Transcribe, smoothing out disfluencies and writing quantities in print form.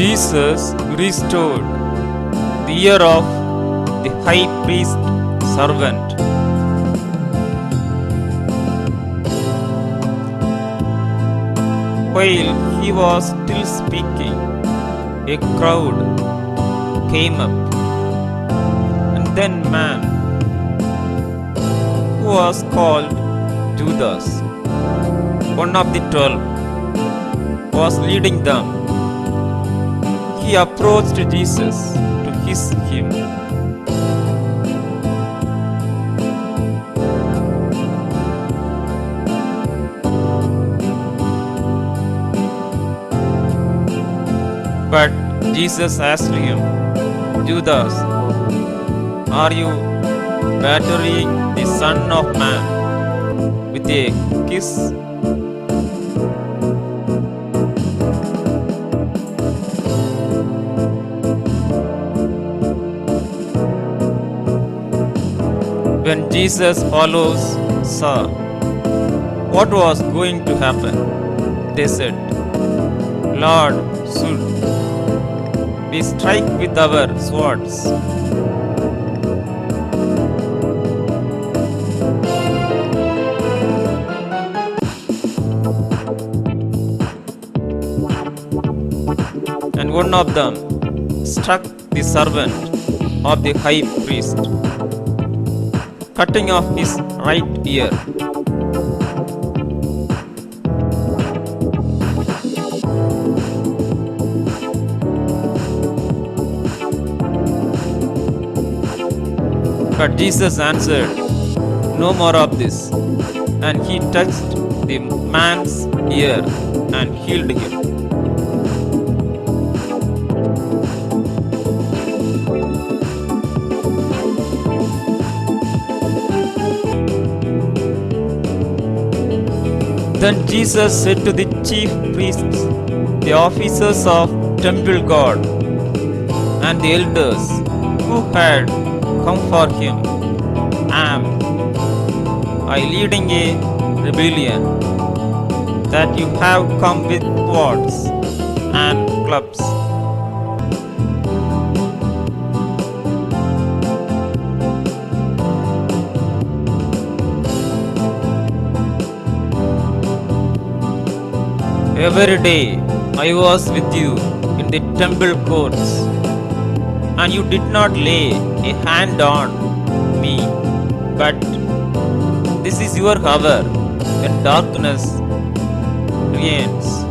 Jesus restored the ear of the high priest servant. While he was still speaking, a crowd came up, and then man, who was called Judas, one of the 12, was leading them. He approached Jesus to kiss him. But Jesus asked him, Judas, are you battering the Son of Man with a kiss? When Jesus' followers saw what was going to happen, they said, Lord, should we strike with our swords? And one of them struck the servant of the high priest, cutting off his right ear. But Jesus answered, no more of this. And he touched the man's ear and healed him. Then Jesus said to the chief priests, the officers of temple guard, and the elders who had come for him, am I leading a rebellion that you have come with swords and clubs? Every day I was with you in the temple courts, and you did not lay a hand on me. But this is your hour when darkness reigns.